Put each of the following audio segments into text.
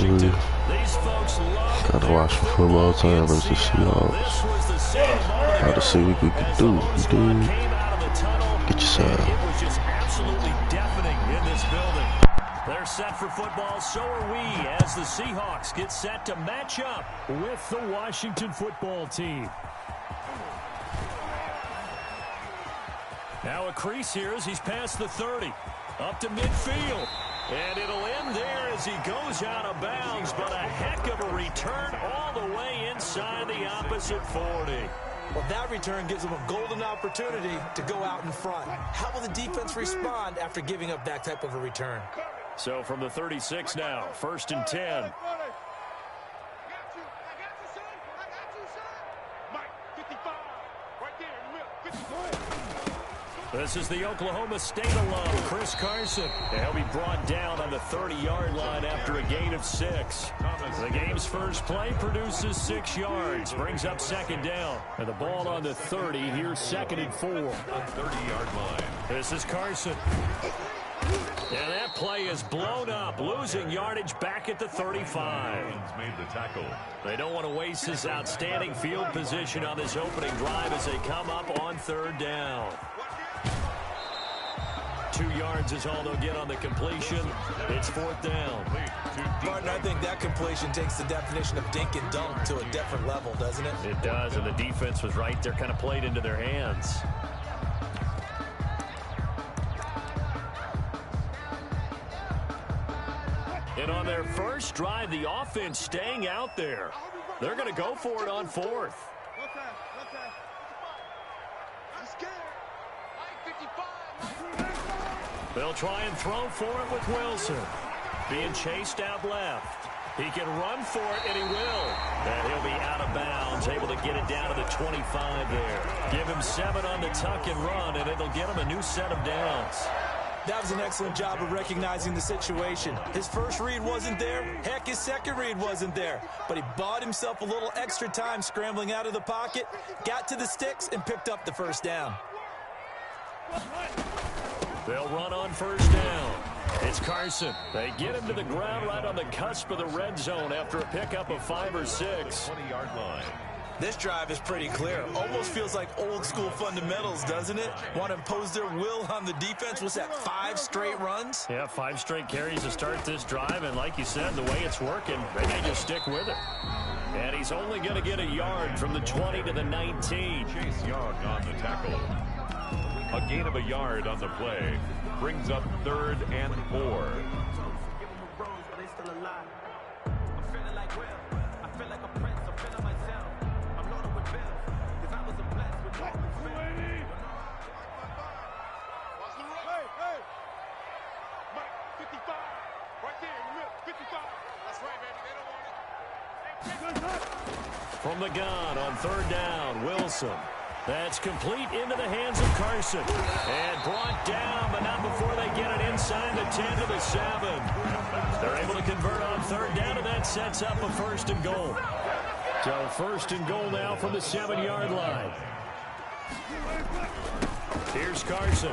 Washington. These folks love gotta watch football time as the Seahawks. How to see what we can do. Get yourself. It was just absolutely deafening in this building. They're set for football, so are we, as the Seahawks get set to match up with the Washington football team. Now a crease here as he's past the 30. Up to midfield. And it'll end there as he goes out of bounds, but a heck of a return all the way inside the opposite 40. Well, that return gives them a golden opportunity to go out in front. How will the defense respond after giving up that type of a return? So from the 36 now, 1st and 10. This is the Oklahoma State alum, Chris Carson. And he'll be brought down on the 30-yard line after a gain of 6. The game's first play produces 6 yards, brings up 2nd down. And the ball on the 30, here's 2nd and 4. 30-yard line. This is Carson. And that play is blown up, losing yardage back at the 35. Made the tackle. They don't want to waste this outstanding field position on this opening drive as they come up on 3rd down. 2 yards is all they'll get on the completion. It's 4th down. Martin, I think that completion takes the definition of dink and dunk to a different level, doesn't it? It does, and the defense was right there, kind of played into their hands. And on their first drive, the offense staying out there. They're going to go for it on 4th. They'll try and throw for it with Wilson. Being chased out left. He can run for it, and he will. And he'll be out of bounds, able to get it down to the 25 there. Give him 7 on the tuck and run, and it'll get him a new set of downs. That was an excellent job of recognizing the situation. His first read wasn't there. Heck, his second read wasn't there. But he bought himself a little extra time scrambling out of the pocket, got to the sticks, and picked up the 1st down. They'll run on 1st down. It's Carson. They get him to the ground right on the cusp of the red zone after a pickup of 5 or 6. 20-yard line. This drive is pretty clear. Almost feels like old school fundamentals, doesn't it? Want to impose their will on the defense. What's that, 5 straight runs? Yeah, 5 straight carries to start this drive. And like you said, the way it's working, they may just stick with it. And he's only going to get a yard from the 20 to the 19. Chase Young on the tackle. A gain of a yard on the play. Brings up 3rd and 4. From the gun on 3rd down, Wilson. That's complete into the hands of Carson. And brought down, but not before they get it inside the 10 to the 7. They're able to convert on 3rd down, and that sets up a 1st and goal. So 1st and goal now from the 7-yard line. Here's Carson.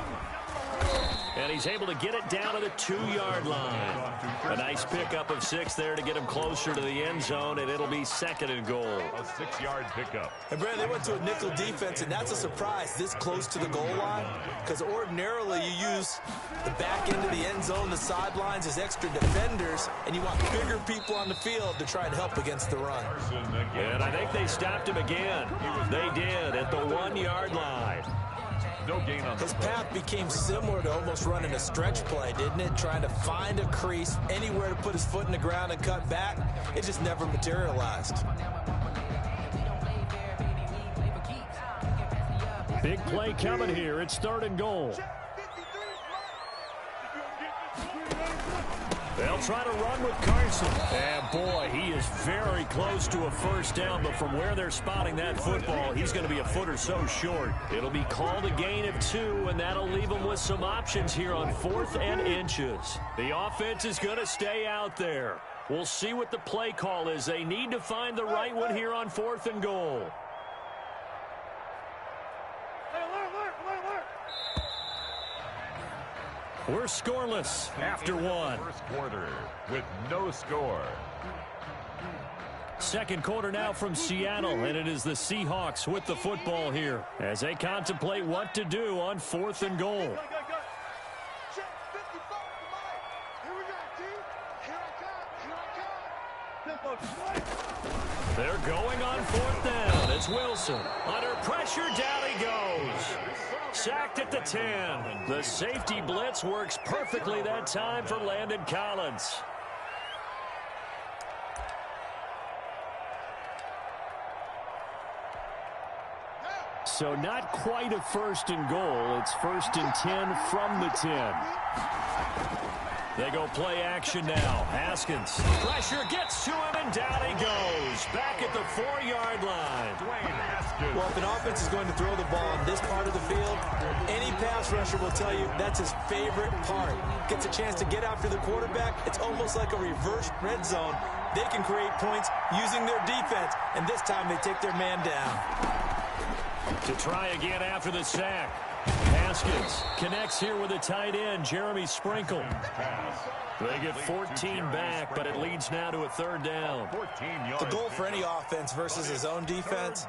And he's able to get it down to the 2-yard line. A nice pickup of 6 there to get him closer to the end zone, and it'll be 2nd and goal. A 6-yard pickup. And Brad, they went to a nickel defense, and that's a surprise this close to the goal line, because ordinarily you use the back end of the end zone, the sidelines as extra defenders, and you want bigger people on the field to try and help against the run. And I think they stopped him again. They did at the 1-yard line. No gain on His path became similar to almost running a stretch play, didn't it? Trying to find a crease, anywhere to put his foot in the ground and cut back. It just never materialized. Big play coming here. It's 3rd and goal. They'll try to run with Carson. And boy, he is very close to a 1st down, but from where they're spotting that football, he's going to be a foot or so short. It'll be called a gain of 2, and that'll leave them with some options here on 4th and inches. The offense is going to stay out there. We'll see what the play call is. They need to find the right one here on 4th and goal. We're scoreless after 1. First quarter with no score. Second quarter now from Seattle, and it is the Seahawks with the football here as they contemplate what to do on 4th and goal. They're going on 4th down. It's Wilson. Under pressure, down he goes. Sacked at the 10. The safety blitz works perfectly that time for Landon Collins. So not quite a 1st and goal. It's 1st and 10 from the 10. They go play action now. Haskins. Pressure gets to him, and down he goes. Back at the 4-yard line. Well, if an offense is going to throw the ball on this part of the field, any pass rusher will tell you that's his favorite part. Gets a chance to get after the quarterback. It's almost like a reverse red zone. They can create points using their defense, and this time they take their man down. To try again after the sack. Haskins connects here with a tight end, Jeremy Sprinkle. They get 14 back, but it leads now to a 3rd down. The goal for any offense versus his own defense,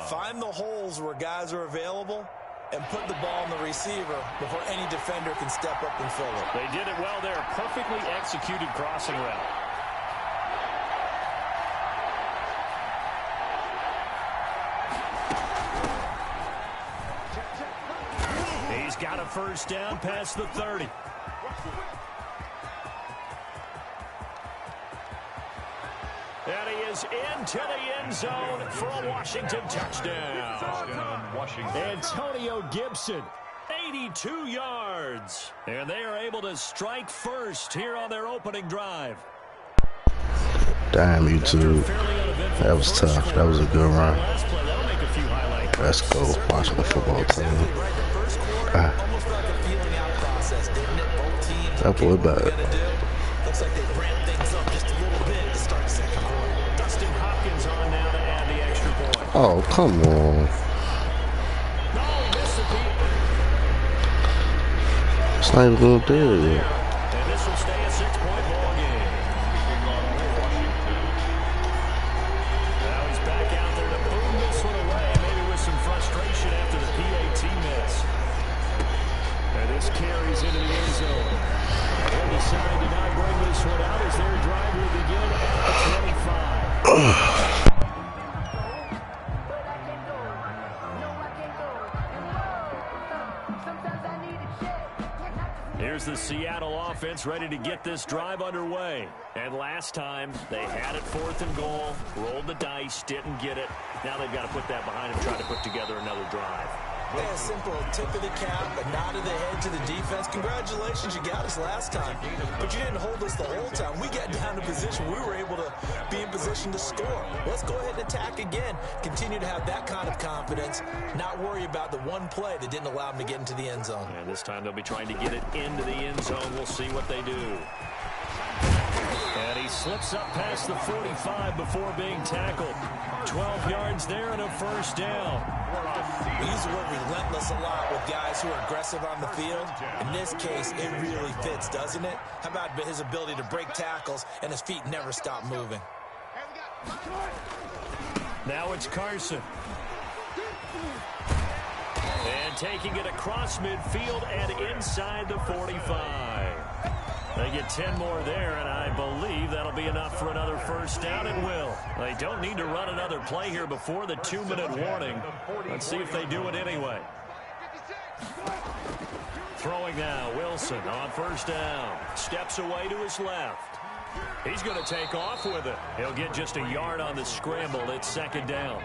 find the holes where guys are available and put the ball on the receiver before any defender can step up and fill it. They did it well there. Perfectly executed crossing route. He's got a 1st down past the 30. And he is into the end zone for a Washington touchdown. Antonio Gibson, 82 yards. And they are able to strike first here on their opening drive. Damn, YouTube. That was tough. That was a good run. Let's go. Watching the football team. That boy bad. Looks like they ramped things up just a little bit to start the second quarter. Dustin Hopkins on now to add the extra point. Oh, come on. It's not even going to do it. And this will stay a 6-point ball game. Now he's back out there to boom this one away, maybe with some frustration after the PAT miss. And this carries into the end zone. They decide to not bring this one out as their drive will begin at the 25. Here's the Seattle offense ready to get this drive underway. And last time, they had it 4th and goal, rolled the dice, didn't get it. Now they've got to put that behind them, try to put together another drive. Hey, a simple tip of the cap, a nod of the head to the defense. Congratulations, you got us last time. But you didn't hold us the whole time. We got down to position. We were able to be in position to score. Let's go ahead and attack again. Continue to have that kind of confidence. Not worry about the one play that didn't allow them to get into the end zone. And this time they'll be trying to get it into the end zone. We'll see what they do. And he slips up past the 45 before being tackled. 12 yards there and a 1st down. We use the word relentless a lot with guys who are aggressive on the field. In this case, it really fits, doesn't it? How about his ability to break tackles and his feet never stop moving? Now it's Carson. And taking it across midfield and inside the 45. They get 10 more there, and I believe that'll be enough for another 1st down. It will. They don't need to run another play here before the 2-minute warning. Let's see if they do it anyway. Throwing now, Wilson on 1st down. Steps away to his left. He's going to take off with it. He'll get just a yard on the scramble. It's 2nd down.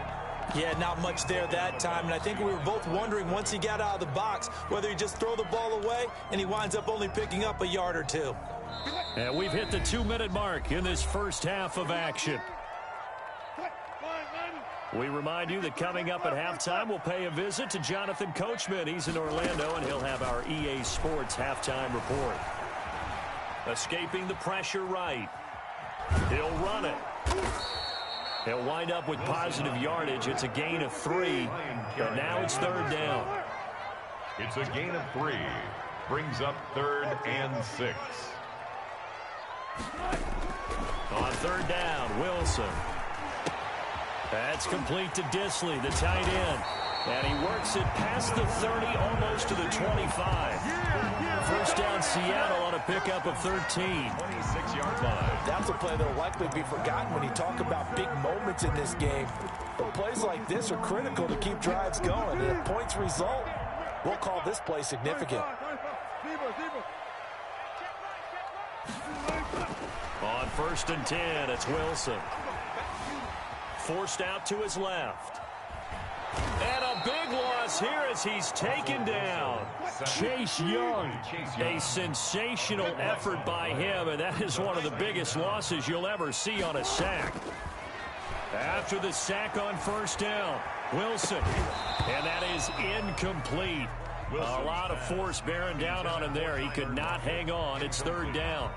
Yeah, not much there that time, and I think we were both wondering once he got out of the box whether he'd just throw the ball away, and he winds up only picking up a yard or two. And we've hit the 2-minute mark in this first half of action. We remind you that coming up at halftime, we'll pay a visit to Jonathan Coachman. He's in Orlando, and he'll have our EA Sports halftime report. Escaping the pressure right. He'll run it. He'll wind up with positive yardage. It's a gain of 3, but now it's 3rd down. It's a gain of 3. Brings up 3rd and 6. On third down. Wilson. That's complete to Disley, the tight end. And he works it past the 30, almost to the 25. First down, Seattle on a pickup of 13. 26-yard line. That's a play that will likely be forgotten when you talk about big moments in this game. But plays like this are critical to keep drives going. And if points result, we'll call this play significant. On 1st and 10, it's Wilson. Forced out to his left. And a big loss here as he's taken down. Chase Young. A sensational effort by him, and that is one of the biggest losses you'll ever see on a sack. After the sack on 1st down, Wilson. And that is incomplete. A lot of force bearing down on him there. He could not hang on. It's 3rd down.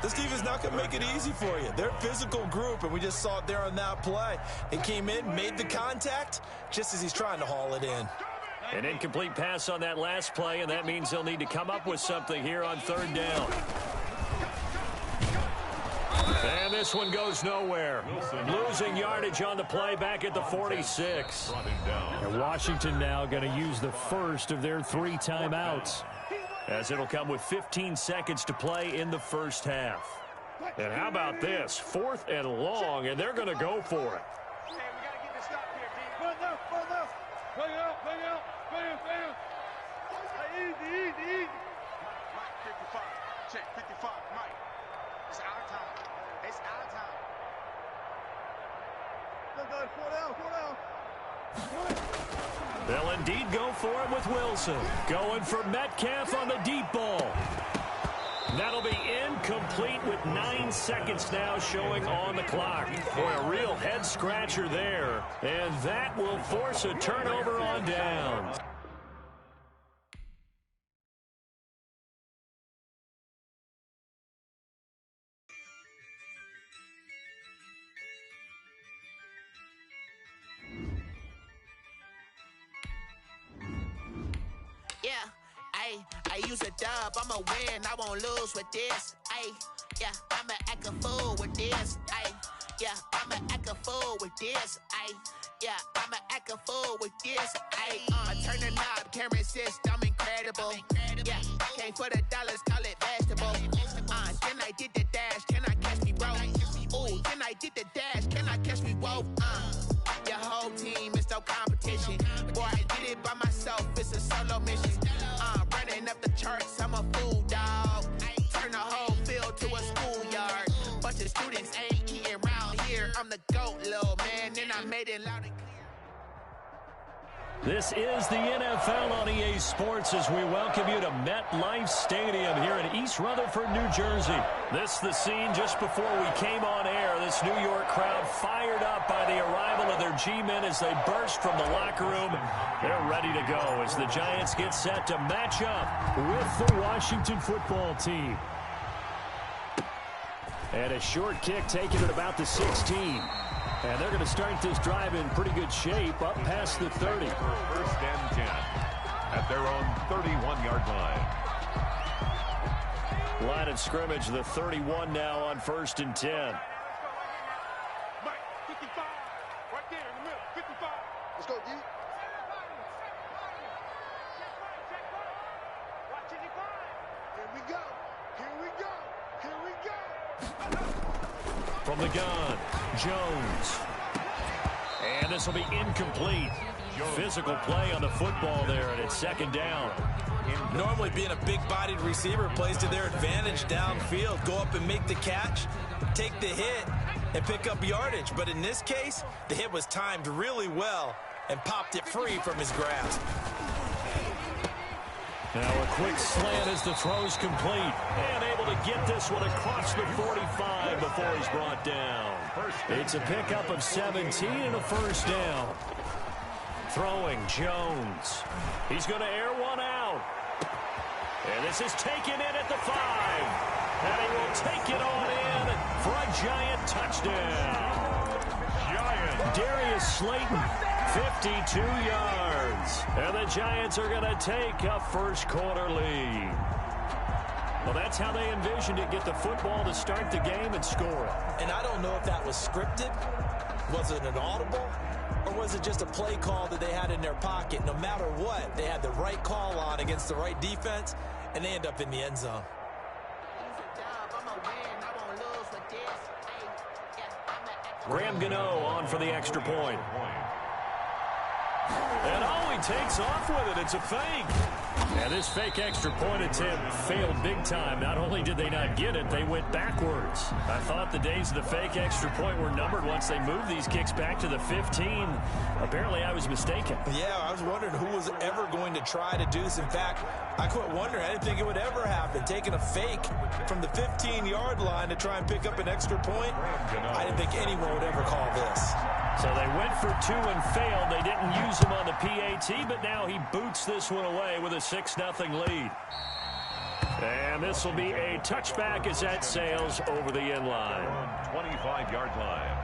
This defense is not going to make it easy for you. They're a physical group, and we just saw it there on that play. He came in, made the contact, just as he's trying to haul it in. An incomplete pass on that last play, and that means they'll need to come up with something here on 3rd down. And this one goes nowhere. Losing yardage on the play back at the 46. And Washington now going to use the first of their 3 timeouts, as it'll come with 15 seconds to play in the first half. And how about this? 4th and long, and they're going to go for it. Hey, we got to get this stop here, D. Run up. Bring it out. Bam. Hey, easy. Mike, 55. Check, 55. Mike, it's our time. Look, guys, 4 down. They'll indeed go for it with Wilson. Going for Metcalf on the deep ball. That'll be incomplete with 9 seconds now showing on the clock. Boy, a real head-scratcher there. And that will force a turnover on downs. I use a dub, I'ma win, I won't lose with this. Yeah, I'ma act a fool with this. Yeah, I'ma act a fool with this. Yeah, I'ma act a fool with this. I turn the knob, can't resist, I'm incredible. Yeah, came for the dollars, call it vegetable. Then I did the dash, can I catch me, bro? Ooh, then I did the dash, can I catch me, whoa? Your whole team is no competition. Boy, I did it by myself, it's a solo mission. Running up the charts, I'm a fool, dog. Turn the whole field to a schoolyard. Bunch of students ain't eating around here. I'm the GOAT, little man, and I made it loud and clear. This is the NFL on EA Sports as we welcome you to MetLife Stadium here in East Rutherford, New Jersey. This is the scene just before we came on air. This New York crowd fired up by the arrival of their G-men as they burst from the locker room. They're ready to go as the Giants get set to match up with the Washington football team. And a short kick taken at about the 16. And they're going to start this drive in pretty good shape up past the 30. 1st and 10 at their own 31-yard line. Line of scrimmage, the 31 now on 1st and 10. Mike, 55. Right there in the middle, 55. Let's go, D. Watch it, Here we go. From the gun, Jones. And this will be incomplete. Physical play on the football there, and it's 2nd down. Normally being a big-bodied receiver plays to their advantage downfield. Go up and make the catch, take the hit, and pick up yardage. But in this case, the hit was timed really well and popped it free from his grasp. Now a quick slant as the throw's complete. And able to get this one across the 45 before he's brought down. It's a pickup of 17 and a 1st down. Throwing Jones. He's going to air one out. And this is taken in at the 5. And he will take it on in for a Giant touchdown. Giant Darius Slayton, 52 yards. And the Giants are going to take a 1st quarter lead. Well, that's how they envisioned it. Get the football to start the game and score it. And I don't know if that was scripted. Was it an audible? Or was it just a play call that they had in their pocket? No matter what, they had the right call on against the right defense, and they end up in the end zone. Graham Gano on for the extra point. And he takes off with it. It's a fake. And this fake extra point attempt failed big time. Not only did they not get it, they went backwards. I thought the days of the fake extra point were numbered once they moved these kicks back to the 15. Apparently, I was mistaken. Yeah, I was wondering who was ever going to try to do this. In fact, I quit wondering. I didn't think it would ever happen. Taking a fake from the 15-yard line to try and pick up an extra point, I didn't think anyone would ever call this. So they went for two and failed. They didn't use him on the PAT, but now he boots this one away with a 6-0 lead. And this will be a touchback as that sails over the end line. 25-yard line.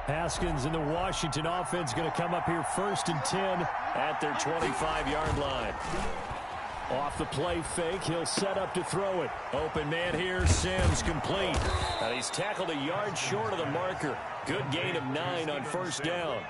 Haskins and the Washington offense going to come up here 1st and 10 at their 25-yard line. Off the play fake, he'll set up to throw it. Open man here, Sims complete. And he's tackled a yard short of the marker. Good gain of 9 on 1st down.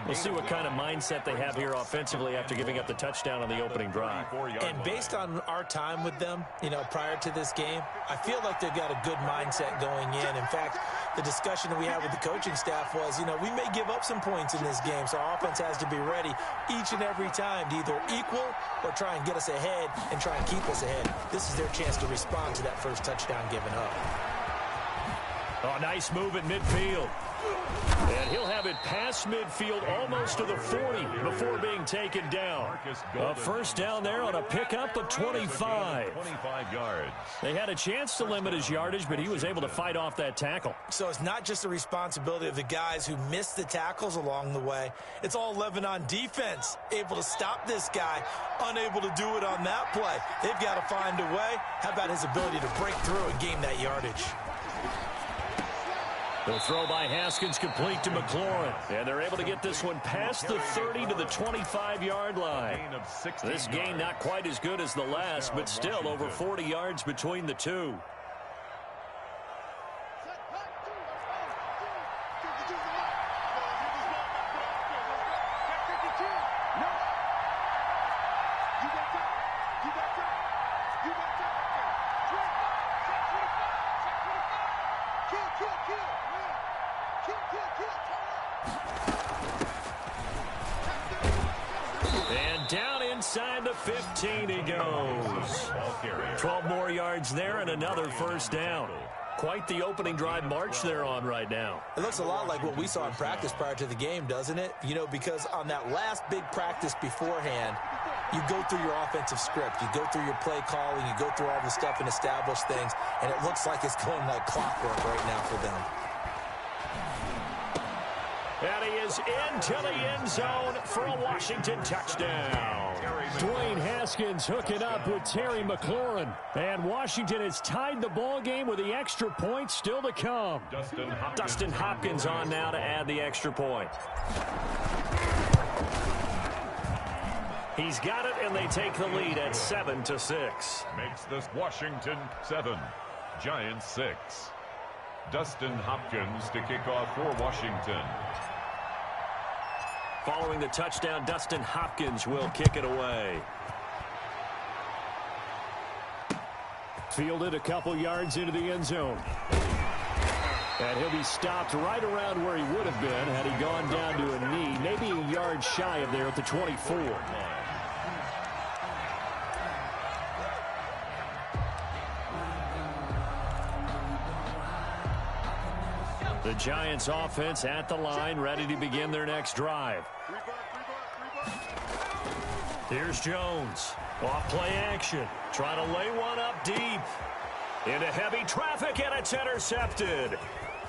We'll see what kind of mindset they have here offensively after giving up the touchdown on the opening drive. And based on our time with them, prior to this game, I feel like they've got a good mindset going in. In fact, the discussion that we had with the coaching staff was, we may give up some points in this game, so our offense has to be ready each and every time to either equal or try and get us ahead and try and keep us ahead. This is their chance to respond to that first touchdown given up. Oh, nice move at midfield. And he'll have it past midfield almost to the 40 before being taken down. A 1st down there on a pickup of 25. 25 yards. They had a chance to limit his yardage, but he was able to fight off that tackle. So it's not just the responsibility of the guys who missed the tackles along the way. It's all 11 on defense, able to stop this guy, unable to do it on that play. They've got to find a way. How about his ability to break through and gain that yardage? The throw by Haskins complete to McLaurin. And they're able to get this one past the 30 to the 25-yard line. This gain not quite as good as the last, but still over 40 yards between the two. And down inside the 15 he goes. 12 more yards there and another 1st down. Quite the opening drive march they're on right now. It looks a lot like what we saw in practice prior to the game, doesn't it? Because on that last big practice beforehand, you go through your offensive script. You go through your play calling. You go through all the stuff and establish things. And it looks like it's going like clockwork right now for them. And he is into the end zone for a Washington touchdown. Dwayne Haskins hooking up with Terry McLaurin. And Washington has tied the ball game with the extra point still to come. Dustin Hopkins on now to add the extra point. He's got it, and they take the lead at 7-6. Makes this Washington 7, Giants 6. Dustin Hopkins to kick off for Washington. Following the touchdown, Dustin Hopkins will kick it away. Fielded a couple yards into the end zone. And he'll be stopped right around where he would have been had he gone down to a knee, maybe a yard shy of there at the 24. The Giants offense at the line, ready to begin their next drive. Here's Jones. Off play action. Trying to lay one up deep. Into heavy traffic, and it's intercepted.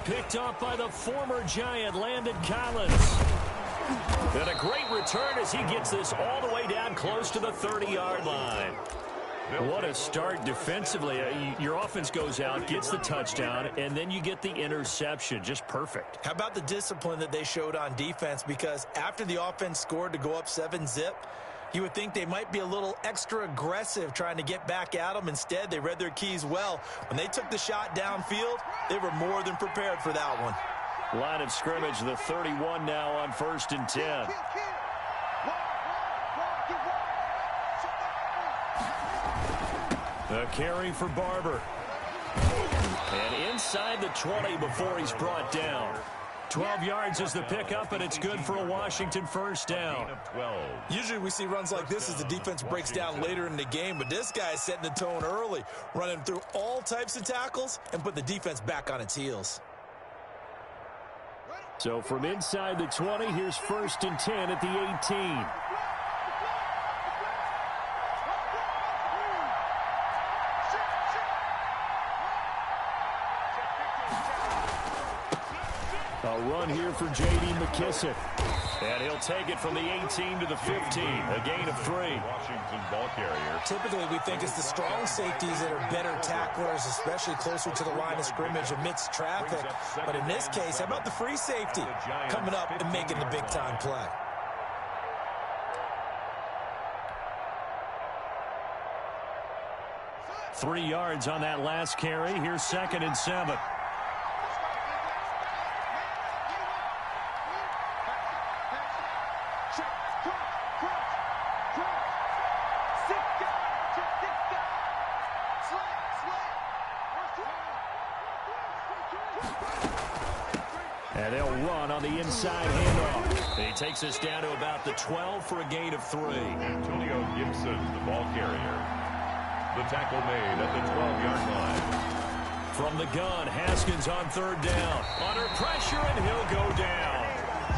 Picked up by the former Giant, Landon Collins. And a great return as he gets this all the way down close to the 30-yard line. What a start defensively. Your offense goes out, gets the touchdown, and then you get the interception. Just perfect. How about the discipline that they showed on defense? Because after the offense scored to go up 7-zip, you would think they might be a little extra aggressive trying to get back at them. Instead, they read their keys well. When they took the shot downfield, they were more than prepared for that one. Line of scrimmage, the 31 now on 1st and 10. A carry for Barber. And inside the 20 before he's brought down. 12 yards is the pickup, and it's good for a Washington first down. Usually we see runs like this as the defense breaks down later in the game, but this guy is setting the tone early, running through all types of tackles and put the defense back on its heels. So from inside the 20, here's 1st and 10 at the 18. A run here for J.D. McKissick. And he'll take it from the 18 to the 15, a gain of 3. Washington ball carrier. Typically, we think it's the strong safeties that are better tacklers, especially closer to the line of scrimmage amidst traffic. But in this case, how about the free safety coming up and making the big-time play? Three yards on that last carry. Here's 2nd and 7. And they'll run on the inside handoff. And he takes us down to about the 12 for a gain of 3. Antonio Gibson, the ball carrier. The tackle made at the 12-yard line. From the gun, Haskins on 3rd down. Under pressure, and he'll go down.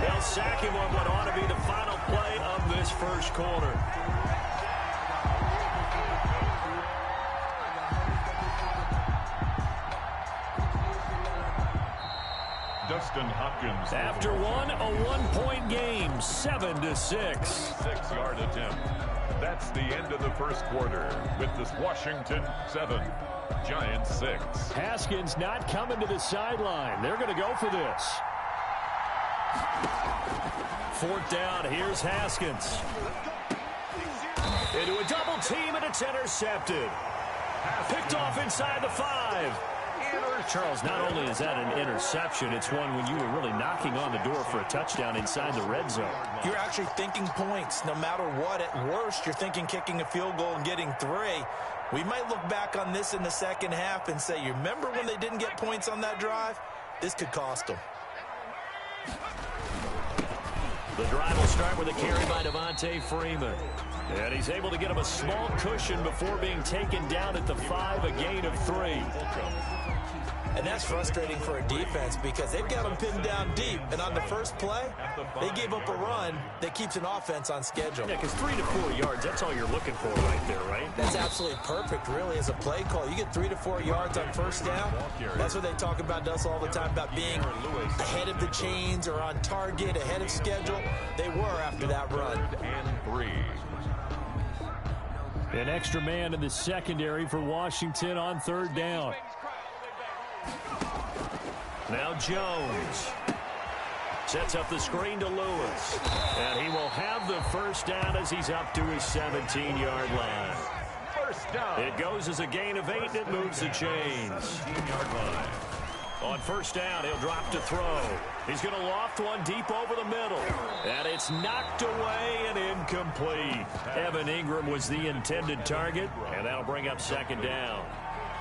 They'll sack him on what ought to be the final play of this first quarter. Dustin Hopkins. After one, a one-point game, 7-6. 6-yard attempt. That's the end of the first quarter with this Washington 7, Giants 6. Haskins not coming to the sideline. They're going to go for this. 4th down, here's Haskins. Into a double team, and it's intercepted. Picked off inside the 5. Charles, not only is that an interception, it's one when you were really knocking on the door for a touchdown inside the red zone. You're actually thinking points. No matter what, at worst, you're thinking kicking a field goal and getting 3. We might look back on this in the second half and say, you remember when they didn't get points on that drive? This could cost them. The drive will start with a carry by Devontae Freeman. And he's able to get him a small cushion before being taken down at the 5, a gain of 3. And that's frustrating for a defense because they've got them pinned down deep. And on the first play, they gave up a run that keeps an offense on schedule. Yeah, because 3 to 4 yards, that's all you're looking for right there, right? That's absolutely perfect, really, as a play call. You get 3 to 4 yards on first down. That's what they talk about us all the time, about being ahead of the chains or on target, ahead of schedule. They were after that run. And 3. An extra man in the secondary for Washington on 3rd down. Now Jones sets up the screen to Lewis. And he will have the first down as he's up to his 17-yard line. First down. It goes as a gain of 8, and it moves the chains. 17-yard line. On first down, he'll drop to throw. He's going to loft one deep over the middle. And it's knocked away and incomplete. Evan Ingram was the intended target, and that'll bring up 2nd down.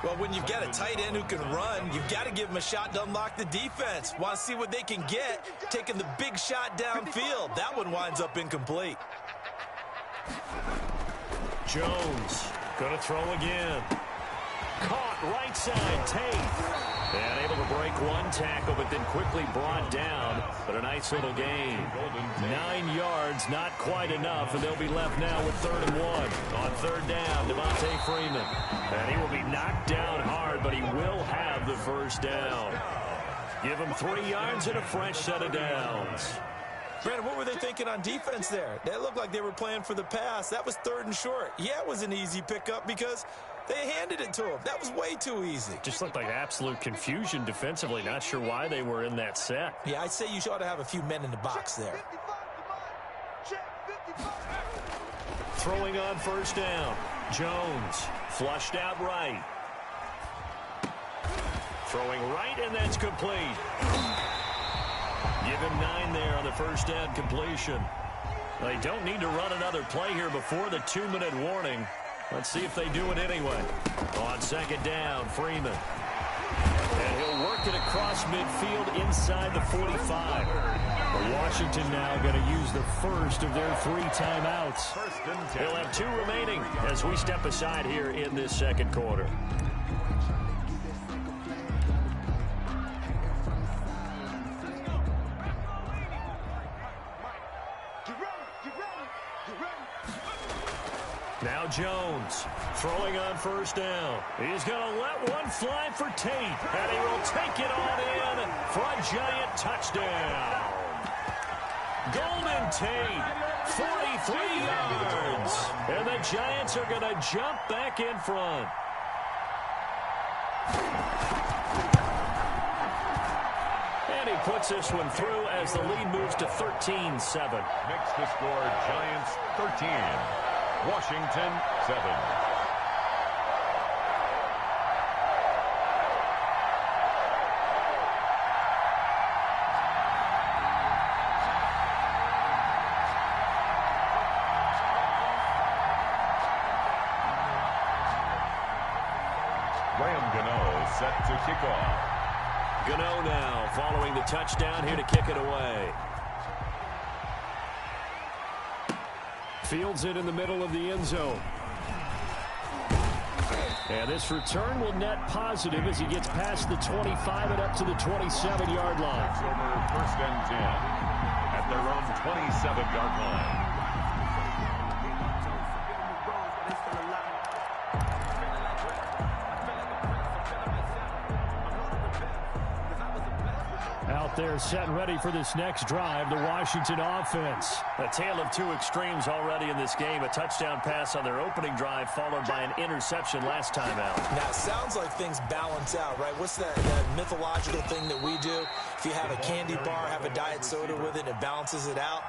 Well, when you've got a tight end who can run, you've got to give him a shot to unlock the defense. Want to see what they can get, taking the big shot downfield. That one winds up incomplete. Jones going to throw again. Caught right side, Tate. And able to break one tackle, but then quickly brought down. But a nice little gain. 9 yards, not quite enough, and they'll be left now with 3rd and 1. On 3rd down, Devontae Freeman. And he will be knocked down hard, but he will have the first down. Give him 3 yards and a fresh set of downs. Brandon, what were they thinking on defense there? They looked like they were playing for the pass. That was 3rd and short. Yeah, it was an easy pickup because they handed it to him. That was way too easy. Just looked like absolute confusion defensively. Not sure why they were in that set. Yeah, I'd say you ought to have a few men in the box there. Throwing on 1st down. Jones flushed out right. Throwing right, and that's complete. Give him 9 there on the 1st down completion. They don't need to run another play here before the 2-minute warning. Let's see if they do it anyway. On 2nd down, Freeman. And he'll work it across midfield inside the 45. But Washington now going to use the first of their 3 timeouts. He'll have 2 remaining as we step aside here in this 2nd quarter. Now Jones throwing on 1st down. He's going to let one fly for Tate, and he will take it on in for a giant touchdown. Golden Tate, 43 yards, and the Giants are going to jump back in front. And he puts this one through as the lead moves to 13-7. Makes the score Giants 13. Washington 7. Set to kick off. Gano now following the touchdown here to kick it away. Fields it in the middle of the end zone. And this return will net positive as he gets past the 25 and up to the 27-yard line. It's over 1st and 10 at their own 27-yard line. They're set and ready for this next drive, the Washington offense. A tale of 2 extremes already in this game. A touchdown pass on their opening drive, followed by an interception last time out. Now, it sounds like things balance out, right? What's that mythological thing that we do? If you have a candy bar, have a diet soda with it, it balances it out.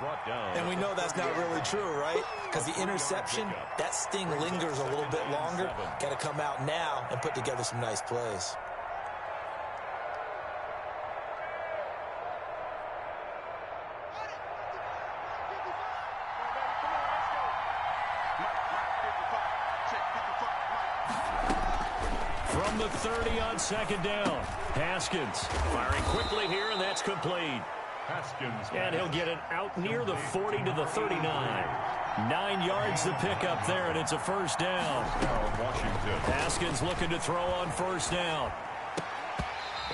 And we know that's not really true, right? Because the interception, that sting lingers a little bit longer. Got to come out now and put together some nice plays. From the 30 on 2nd down. Haskins firing quickly here, and that's complete. Haskins. And he'll get it out near the 40 to the 39. 9 yards to pick up there, and it's a 1st down. Washington. Haskins looking to throw on 1st down.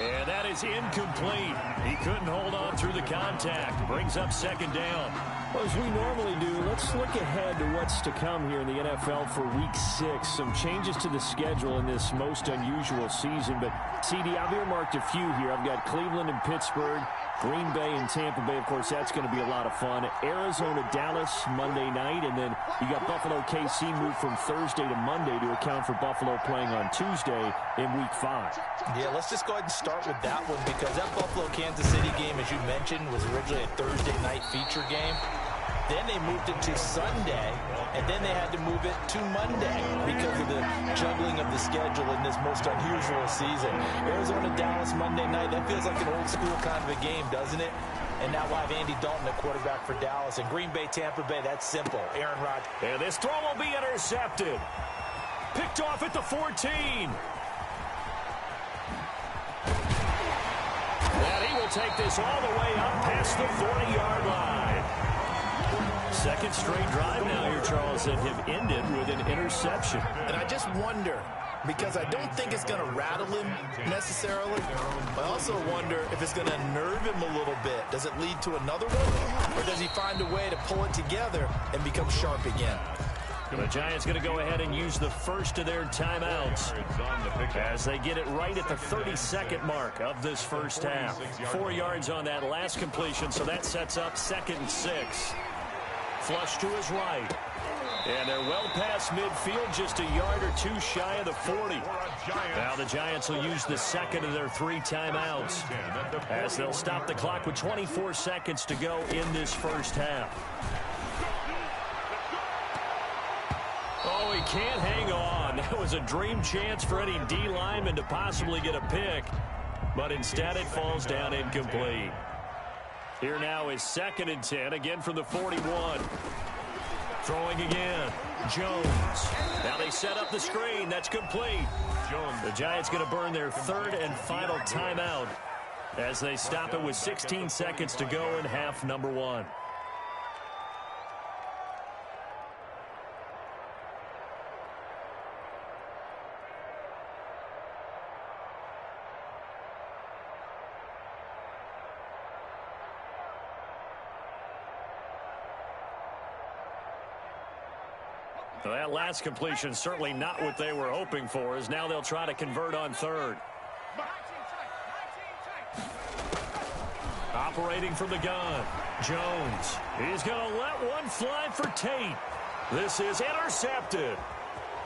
And that is incomplete. He couldn't hold on through the contact. Brings up 2nd down. Well, as we normally do, let's look ahead to what's to come here in the NFL for Week 6. Some changes to the schedule in this most unusual season. But, CD, I've earmarked a few here. I've got Cleveland and Pittsburgh, Green Bay and Tampa Bay. Of course, that's going to be a lot of fun. Arizona, Dallas, Monday night. And then you got Buffalo, KC moved from Thursday to Monday to account for Buffalo playing on Tuesday in Week 5. Yeah, let's just go ahead and start with that one because that Buffalo-Kansas City game, as you mentioned, was originally a Thursday night feature game. Then they moved it to Sunday, and then they had to move it to Monday because of the juggling of the schedule in this most unusual season. Arizona-Dallas Monday night, that feels like an old-school kind of a game, doesn't it? And now we'll have Andy Dalton at quarterback for Dallas. And Green Bay, Tampa Bay, that's simple. Aaron Rodgers. And this throw will be intercepted. Picked off at the 14. And he will take this all the way up past the 40-yard line. 2nd straight drive now here, Charles, that have ended with an interception. And I just wonder, because I don't think it's going to rattle him necessarily, I also wonder if it's going to nerve him a little bit. Does it lead to another one? Or does he find a way to pull it together and become sharp again? The Giants going to go ahead and use the first of their timeouts as they get it right at the 32nd mark of this first half. 4 yards on that last completion, so that sets up 2nd and 6. Flush to his right. And they're well past midfield, just a yard or two shy of the 40. Now the Giants will use the second of their 3 timeouts as they'll stop the clock with 24 seconds to go in this first half. Oh, he can't hang on. That was a dream chance for any D lineman to possibly get a pick, but instead it falls down incomplete. Here now is 2nd and 10, again from the 41. Throwing again. Jones. Now they set up the screen. That's complete. Jones. The Giants going to burn their 3rd and final timeout as they stop it with 16 seconds to go in half number 1. Well, that last completion certainly not what they were hoping for, as now they'll try to convert on 3rd. Operating from the gun, Jones. He's going to let one fly for Tate. This is intercepted.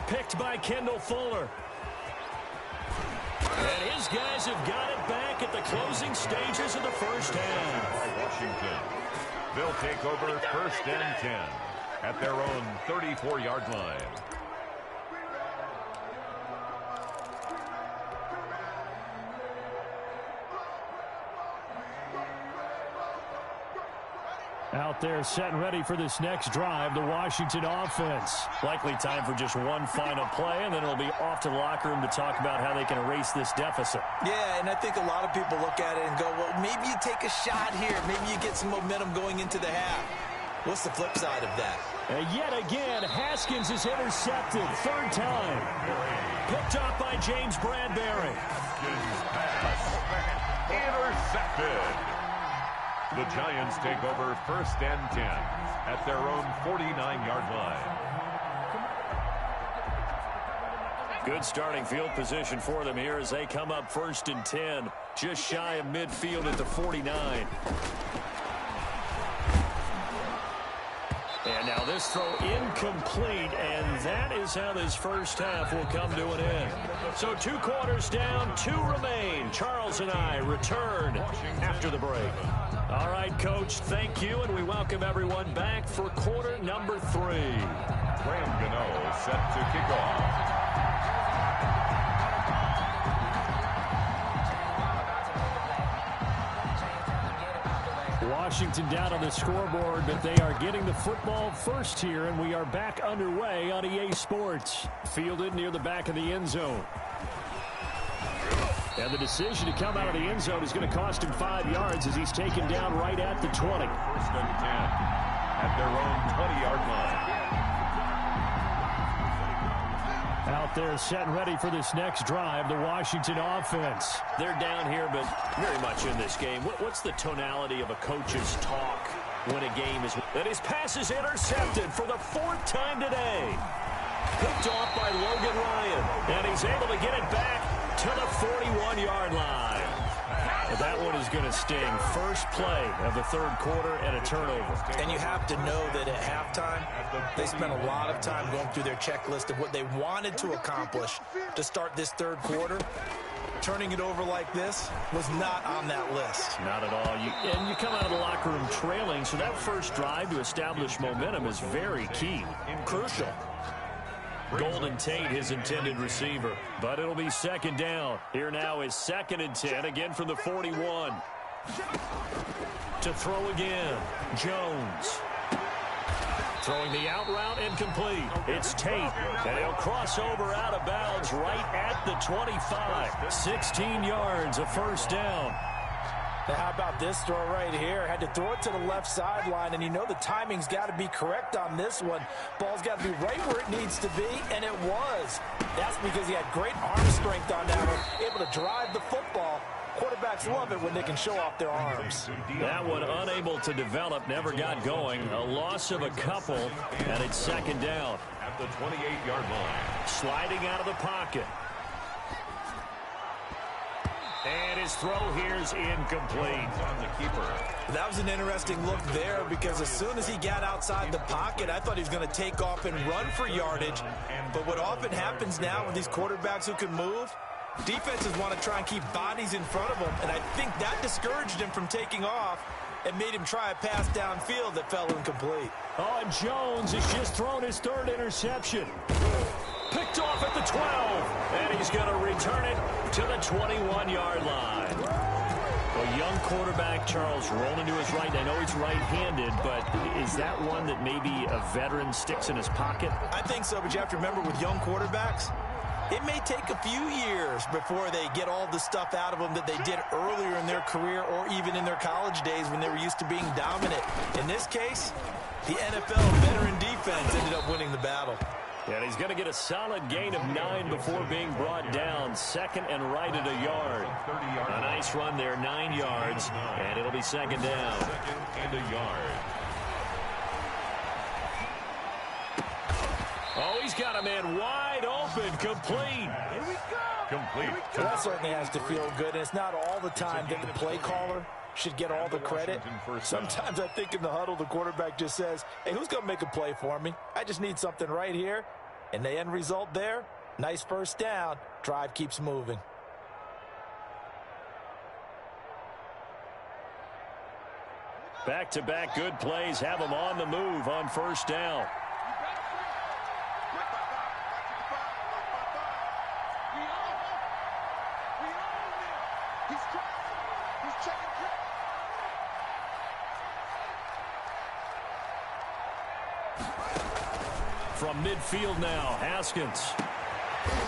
Picked by Kendall Fuller. And his guys have got it back at the closing stages of the first half. Washington. They'll take over 1st and 10. At their own 34-yard line. Out there set and ready for this next drive, the Washington offense. Likely time for just one final play, and then it'll be off to the locker room to talk about how they can erase this deficit. Yeah, and I think a lot of people look at it and go, well, maybe you take a shot here. Maybe you get some momentum going into the half. What's the flip side of that? And yet again, Haskins is intercepted. 3rd time. Picked off by James Bradbury. Haskins pass. Intercepted. The Giants take over 1st and 10 at their own 49-yard line. Good starting field position for them here as they come up 1st and 10, just shy of midfield at the 49. And now this throw incomplete, and that is how this first half will come to an end. So 2 quarters down, 2 remain. Charles and I return after the break. All right, Coach, thank you, and we welcome everyone back for quarter number 3. Graham Gano set to kick off. Washington down on the scoreboard, but they are getting the football first here, and we are back underway on EA Sports. Fielded near the back of the end zone. And the decision to come out of the end zone is going to cost him 5 yards as he's taken down right at the 20. 1st and 10 at their own 20-yard line. Out there set and ready for this next drive, the Washington offense. They're down here, but very much in this game. What's the tonality of a coach's talk when a game is... And his pass is intercepted for the 4th time today. Picked off by Logan Ryan, and he's able to get it back to the 41-yard line. But that one is going to sting. First play of the 3rd quarter and a turnover. And you have to know that at halftime, they spent a lot of time going through their checklist of what they wanted to accomplish to start this 3rd quarter. Turning it over like this was not on that list. Not at all. And you come out of the locker room trailing, so that first drive to establish momentum is very key. Crucial. Golden Tate, his intended receiver. But it'll be 2nd down. Here now is 2nd and 10, again from the 41. To throw again, Jones. Throwing the out route incomplete. It's Tate, and he'll cross over out of bounds right at the 25. 16 yards, a 1st down. Now, how about this throw right here? Had to throw it to the left sideline, and you know the timing's got to be correct on this one. Ball's got to be right where it needs to be, and it was. That's because he had great arm strength on that one, able to drive the football Quarterbacks love it when they can show off their arms. That one unable to develop, never got going. A loss of a couple, and it's second down. At the 28-yard line. Sliding out of the pocket. And his throw here's incomplete. On the keeper. That was an interesting look there because as soon as he got outside the pocket, I thought he was going to take off and run for yardage. But what often happens now with these quarterbacks who can move, defenses want to try and keep bodies in front of them, and I think that discouraged him from taking off and made him try a pass downfield that fell incomplete. Oh, and Jones has just thrown his third interception. Picked off at the 12, and he's going to return it to the 21-yard line. A young quarterback, Charles, rolling to his right. I know he's right-handed, but is that one that maybe a veteran sticks in his pocket? I think so, but you have to remember with young quarterbacks, it may take a few years before they get all the stuff out of them that they did earlier in their career or even in their college days when they were used to being dominant. In this case, the NFL veteran defense ended up winning the battle. And he's going to get a solid gain of 9 before being brought down. Second and right at a yard. A nice run there, 9 yards, and it'll be second down. Second and a yard. Oh, he's got a man wide open, complete. Here we go. Complete. So that certainly has to feel good, and it's not all the time that the play caller should get all the credit. Sometimes I think in the huddle, the quarterback just says, hey, who's going to make a play for me? I just need something right here. And the end result there, nice first down. Drive keeps moving. Back-to-back good plays have him on the move on first down. From midfield now, Haskins.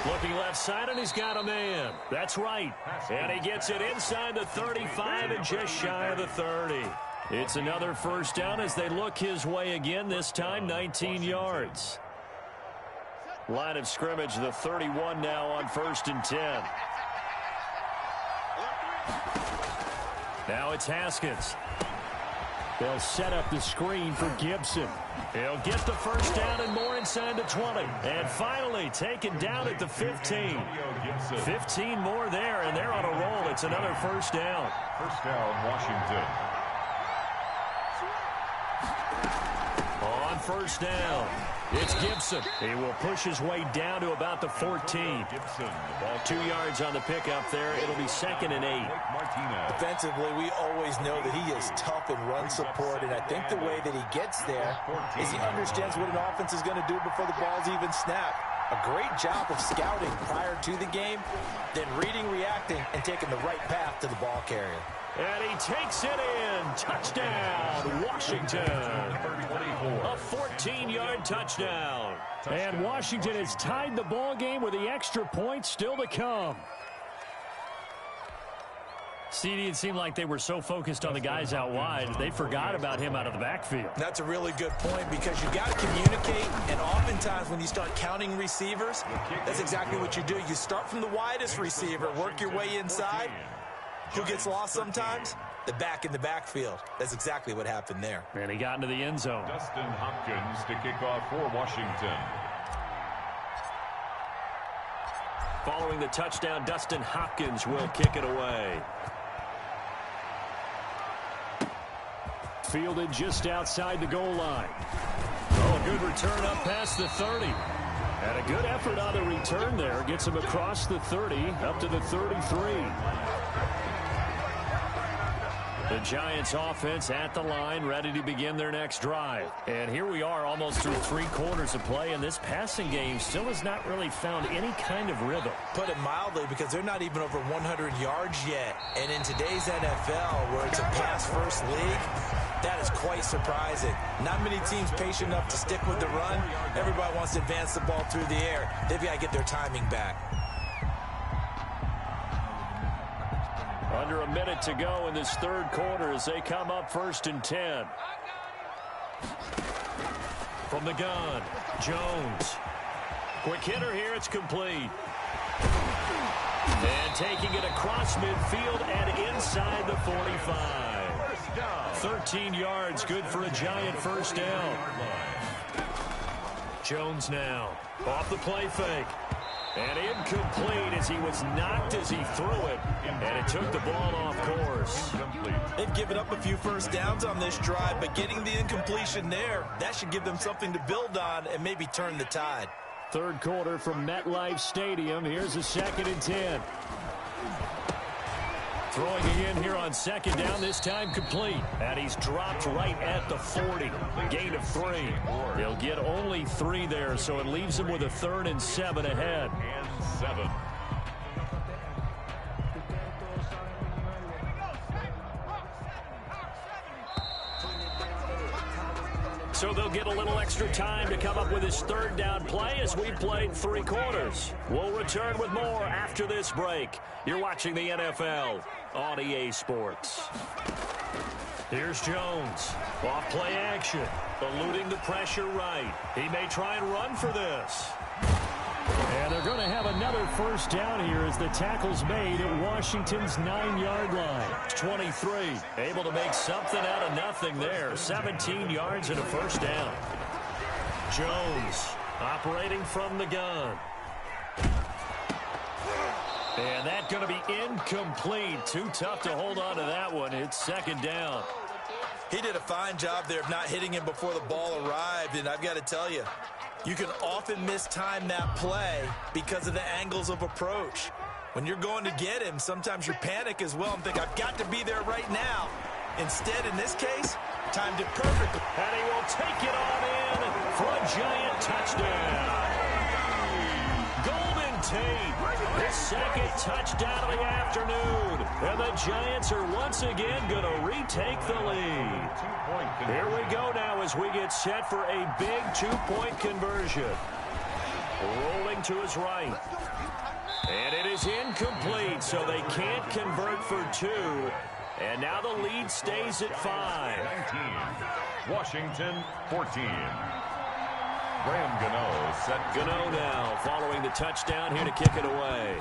Looking left side, and he's got a man. That's right. And he gets it inside the 35 and just shy of the 30. It's another first down as they look his way again, this time 19 yards. Line of scrimmage, the 31 now on 1st and 10. Now it's Haskins. They'll set up the screen for Gibson. He'll get the first down and more inside the 20. And finally taken down at the 15. 15 more there, and they're on a roll. It's another first down. First down, Washington. On first down, it's Gibson. He will push his way down to about the 14. Gibson, the ball 2 yards on the pickup there. It'll be 2nd and 8. Martinez. Defensively, we always know that he is tough in run support, and I think the way that he gets there is he understands what an offense is going to do before the ball's even snapped. A great job of scouting prior to the game, then reading, reacting, and taking the right path to the ball carrier. And he takes it in. Touchdown, Washington. A 14-yard touchdown. And Washington has tied the ball game with the extra point still to come. CD, it seemed like they were so focused on the guys out wide, they forgot about him out of the backfield. That's a really good point because you got to communicate, and oftentimes when you start counting receivers, that's exactly what you do. You start from the widest receiver, work your way inside. Who gets lost sometimes? The back in the backfield. That's exactly what happened there. And he got into the end zone. Dustin Hopkins to kick off for Washington. Following the touchdown, Dustin Hopkins will kick it away. Fielded just outside the goal line. Oh, a good return up past the 30. And a good effort on the return there. Gets him across the 30, up to the 33. The Giants offense at the line, ready to begin their next drive. And here we are almost through 3 quarters of play, and this passing game still has not really found any kind of rhythm. Put it mildly, because they're not even over 100 yards yet. And in today's NFL, where it's a pass-first league, that is quite surprising. Not many teams patient enough to stick with the run. Everybody wants to advance the ball through the air. They've got to get their timing back. Under a minute to go in this third quarter as they come up 1st and 10. From the gun, Jones. Quick hitter here, it's complete. And taking it across midfield and inside the 45. 13 yards, good for a Giant first down. Jones now, off the play fake. And incomplete as he was knocked as he threw it. And it took the ball off course. They've given up a few first downs on this drive, but getting the incompletion there, that should give them something to build on and maybe turn the tide. Third quarter from MetLife Stadium. Here's a 2nd and 10. Throwing again here on 2nd down, this time complete. And he's dropped right at the 40. Gain of 3. He'll get only 3 there, so it leaves him with a 3rd and 7 ahead. And 7. So they'll get a little extra time to come up with his 3rd down play as we played 3 quarters. We'll return with more after this break. You're watching the NFL on EA Sports. Here's Jones. Off play action. Eluding the pressure right. He may try and run for this. And they're going to have another first down here as the tackle's made at Washington's 9-yard line. 23. Able to make something out of nothing there. 17 yards and a first down. Jones operating from the gun. And that's going to be incomplete. Too tough to hold on to that one. It's 2nd down. He did a fine job there of not hitting him before the ball arrived, and I've got to tell you, you can often mistime that play because of the angles of approach. When you're going to get him, sometimes you panic as well and think, I've got to be there right now. Instead, in this case, timed it perfectly. And he will take it on in for a Giant touchdown. Golden Tate, his 2nd touchdown of the afternoon. And the Giants are once again going to retake the lead. Here we go now as we get set for a big 2-point conversion. Rolling to his right. And it is incomplete, so they can't convert for 2. And now the lead stays at 5. 19. Washington 14. Graham Gano set. Gano now following the touchdown here to kick it away.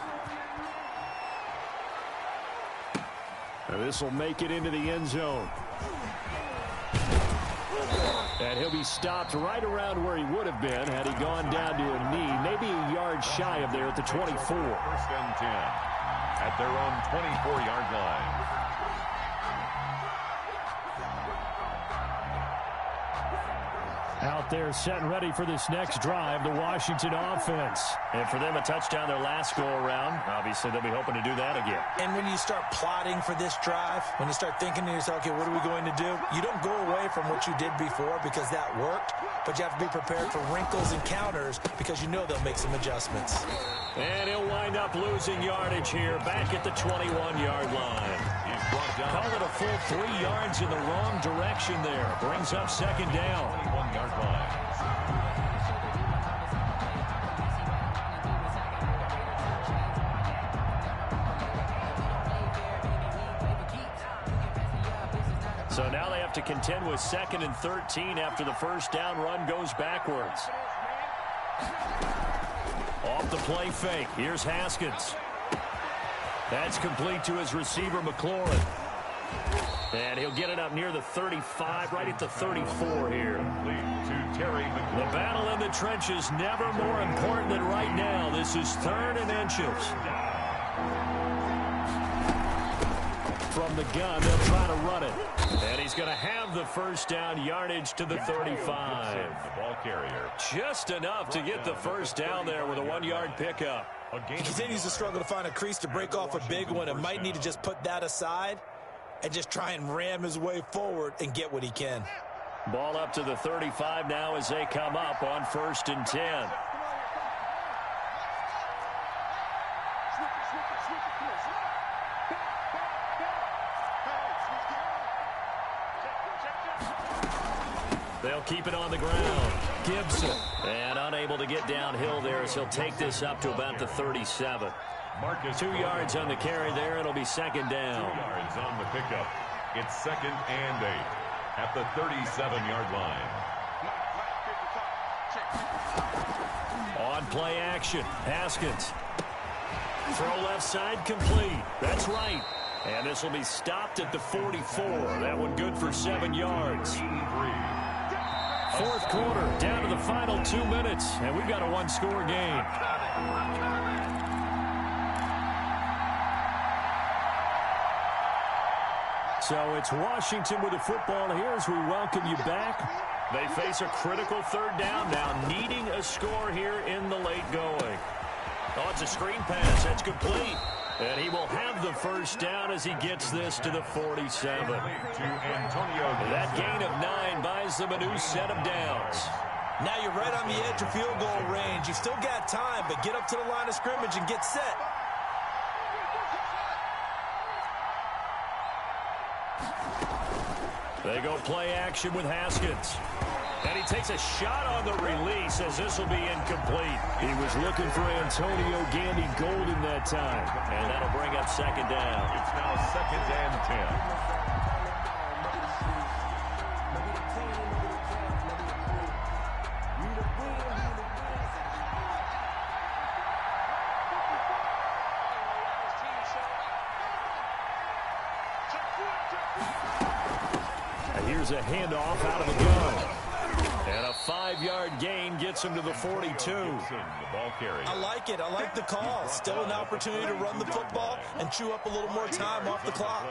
And this will make it into the end zone. And he'll be stopped right around where he would have been had he gone down to a knee, maybe a yard shy of there at the 24. 1st and 10 at their own 24-yard line. Out there set and ready for this next drive, the Washington offense. And for them, a touchdown their last go-around. Obviously, they'll be hoping to do that again. And when you start plotting for this drive, when you start thinking to yourself, okay, what are we going to do? You don't go away from what you did before because that worked, but you have to be prepared for wrinkles and counters because you know they'll make some adjustments. And he'll wind up losing yardage here back at the 21-yard line. Call it a full 3 yards in the wrong direction there. Brings up 2nd down. 21-yard line. So now they have to contend with 2nd and 13 after the first down run goes backwards. Off the play fake. Here's Haskins. That's complete to his receiver, McLaurin. And he'll get it up near the 35, right at the 34 here. The battle in the trenches never more important than right now. This is 3rd and inches. From the gun, they'll try to run it. And he's going to have the first down, yardage to the 35. The ball carrier. Just enough to get the first down there with a 1-yard pickup. He continues to struggle to find a crease to break off a big one and might need to just put that aside and just try and ram his way forward and get what he can. Ball up to the 35 now as they come up on 1st and 10. They'll keep it on the ground. Gibson. And unable to get downhill there as he'll take this up to about the 37. 2 yards on the carry there. It'll be 2nd down. 2 yards on the pickup. It's 2nd and 8 at the 37-yard line. On play action. Haskins. Throw left side complete. That's right. And this will be stopped at the 44. That one good for 7 yards. Fourth quarter, down to the final 2 minutes, and we've got a one-score game. So it's Washington with the football here as we welcome you back. They face a critical third down now, needing a score here in the late going. Oh, it's a screen pass. That's complete. And he will have the first down as he gets this to the 47. That gain of 9 buys them a new set of downs. Now you're right on the edge of field goal range. You've still got time, but get up to the line of scrimmage and get set. They go play action with Haskins. And he takes a shot on the release as this will be incomplete. He was looking for Antonio Gandy Golden that time. And that'll bring up second down. It's now 2nd and 10. Here's a handoff out of the gun. And a 5-yard gain gets him to the 42. I like it. I like the call. Still an opportunity to run the football and chew up a little more time off the clock.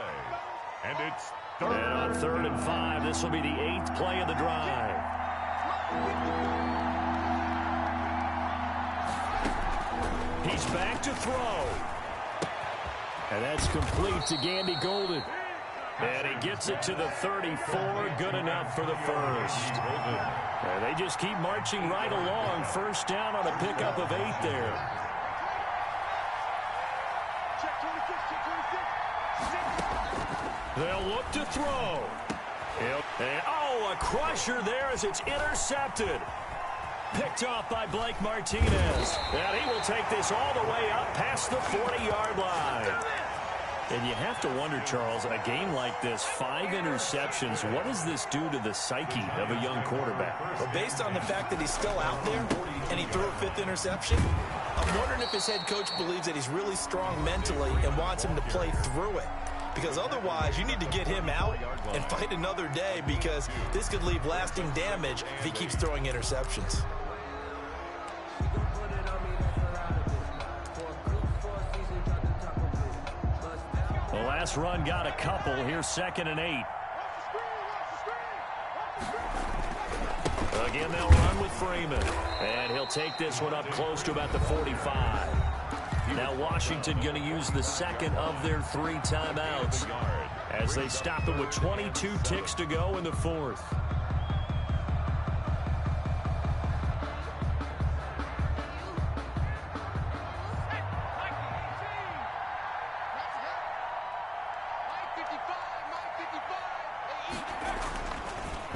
And it's third. And on 3rd and 5, this will be the 8th play of the drive. He's back to throw. And that's complete to Gandy Golden. And he gets it to the 34, good enough for the first. And they just keep marching right along. First down on a pickup of 8 there. They'll look to throw. And, oh, a crusher there as it's intercepted. Picked off by Blake Martinez. And he will take this all the way up past the 40-yard line. And you have to wonder, Charles, a game like this, 5 interceptions, what does this do to the psyche of a young quarterback? Well, based on the fact that he's still out there and he threw a 5th interception, I'm wondering if his head coach believes that he's really strong mentally and wants him to play through it. Because otherwise, you need to get him out and fight another day, because this could leave lasting damage if he keeps throwing interceptions. The last run got a couple. Here's 2nd and 8. Again, they'll run with Freeman. And he'll take this one up close to about the 45. Now Washington going to use the 2nd of their 3 timeouts as they stop it with 22 ticks to go in the 4th.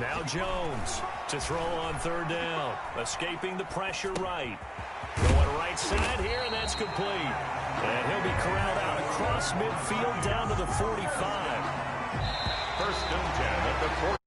Now Jones to throw on 3rd down. Escaping the pressure right. Going right side here, and that's complete. And he'll be corralled out across midfield down to the 45. 1st and 10 at the 40.